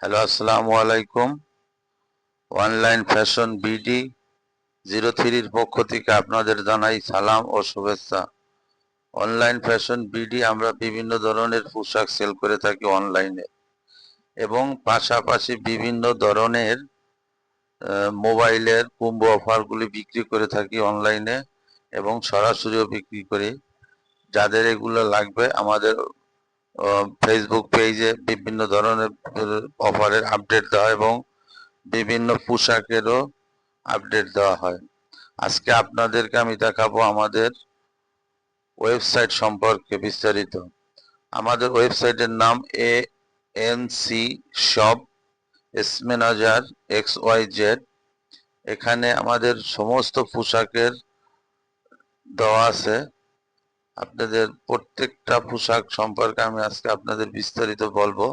Hello, আসসালামু আলাইকুম। Online fashion BD 03-র পক্ষ থেকে আপনাদের জানাই সালাম ও শুভেচ্ছা। অনলাইন ফ্যাশন বিডি আমরা বিভিন্ন ধরনের পোশাক সেল করে থাকি অনলাইনে, এবং পাশাপাশি বিভিন্ন ধরনের মোবাইলের কম্বো অফারগুলি বিক্রি করে থাকি অনলাইনে, এবং সরাসরিও বিক্রি করি। যাদের এগুলো লাগবে আমাদের ফেসবুক পেজে বিভিন্ন ধরনের অফারের আপডেট দেওয়া এবং বিভিন্ন পোশাকেরও আপডেট দেওয়া হয়। আজকে আপনাদেরকে আমি দেখাবো আমাদের ওয়েবসাইট সম্পর্কে বিস্তারিত। আমাদের ওয়েবসাইটের নাম ANC শপ এসমেনাজার XYZ। এখানে আমাদের সমস্ত পোশাকের দেওয়া আছে। আপনাদের প্রত্যেকটা পোশাক সম্পর্কে আমি আজকে আপনাদের বিস্তারিত বলবো।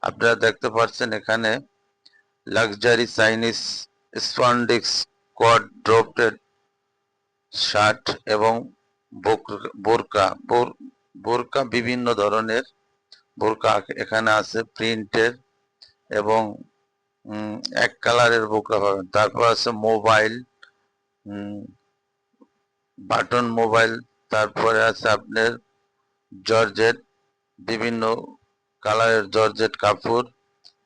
আপনারা দেখতে পাচ্ছেন এখানে লাক্সারি চাইনিজ স্পন্ডিক্স কোয়াড ড্রপটেড শার্ট এবং বোরকা বোরকা বিভিন্ন ধরনের বোরকা এখানে আছে প্রিন্টের, এবং এক কালারের বোরকা পাবেন। তারপর আছে মোবাইল, বাটন মোবাইল, তারপরে আছে আপনার জর্জেট, বিভিন্ন কালারের জর্জেট কাপড়,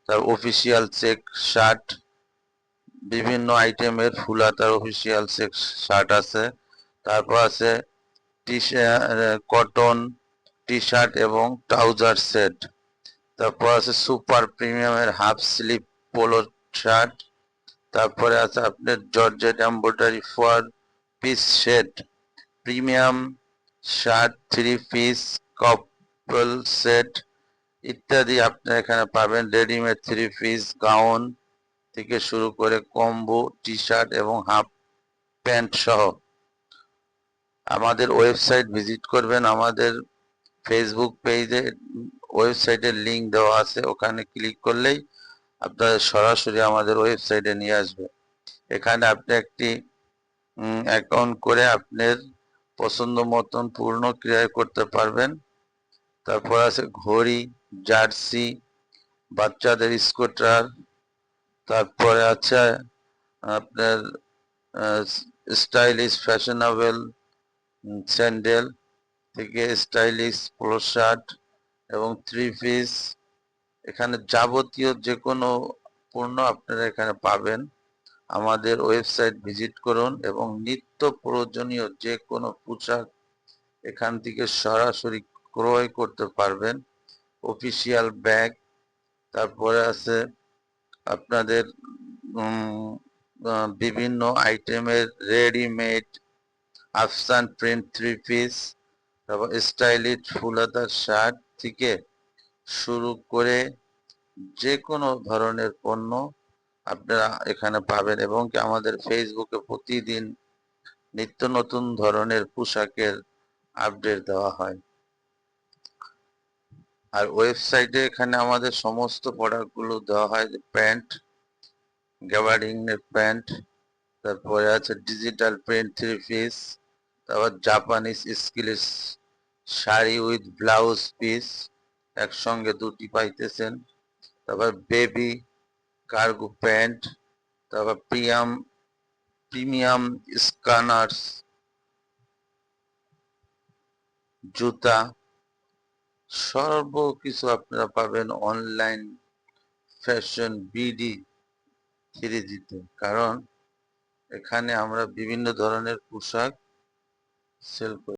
তার অফিসিয়াল চেক শার্ট, বিভিন্ন আইটেমের ফুলাতার অফিসিয়াল চেক শার্ট আছে। তারপর আছে কটন টি শার্ট এবং ট্রাউজার সেট। তারপর আছে সুপার প্রিমিয়ামের হাফ স্লিভ পোলো শার্ট। তারপরে আছে আপনার georgette embroidery four piece set, premium shirt, three piece couple set ইত্যাদি আপনারা এখানে পাবেন। রেডিমেড থ্রি পিস গাউন থেকে শুরু করে কম্বো টি শার্ট এবং হাফ প্যান্ট সহ। আমাদের ওয়েবসাইট ভিজিট করবেন। আমাদের ফেসবুক পেজে ওয়েবসাইটের লিংক দেওয়া আছে, ওখানে ক্লিক করলেই আপনাদের সরাসরি আমাদের ওয়েবসাইটে নিয়ে আসবে। এখানে আপনি একটি অ্যাকাউন্ট করে আপনার পছন্দ মতন পূর্ণ ক্রয় করতে পারবেন। তারপর আছে ঘড়ি, জার্সি, বাচ্চাদের স্কুটার, তারপরে আছে আপনার স্টাইলিশ ফ্যাশনেবল স্যান্ডেল থেকে স্টাইলিশ পোলো শার্ট এবং থ্রি পিস। এখানে যাবতীয় যে কোনো পণ্য আপনারা এখানে পাবেন। আমাদের ওয়েবসাইট ভিজিট করুন এবং নিত্য প্রয়োজনীয় যে কোনো পোশাক এখান থেকে সরাসরি ক্রয় করতে পারবেন। অফিসিয়াল ব্যাগ, তারপরে আছে আপনাদের বিভিন্ন আইটেমের রেডিমেড আফসান প্রিন্ট থ্রি পিস, তারপর স্টাইলিশ ফুলাদার শার্ট থেকে শুরু করে যে কোনো ধরনের পণ্য আপনারা এখানে পাবেন, এবং কি আমাদের ফেসবুকে প্রতিদিন নিত্য নতুন ধরনের পোশাকের আপডেট দেওয়া হয়। আর ওয়েবসাইটে এখানে আমাদের সমস্ত প্রোডাক্টগুলো দেওয়া হয়, প্যান্ট, গ্যাবার্ডিং এর প্যান্ট, তারপরে আছে ডিজিটাল প্রিন্ট থ্রি পিস, তারপর জাপানিজ স্কিলিশ শাড়ি উইথ ব্লাউজ পিস, একসঙ্গে দুটি পাইতেছেন। তারপর বেবি কার্গো প্যান্ট, তারপর প্রিমিয়াম স্কানার্স জুতা, সর্বকিছু আপনারা পাবেন অনলাইন ফ্যাশন বিডি থ্রিজিতে। কারণ এখানে আমরা বিভিন্ন ধরনের পোশাক সেল করি।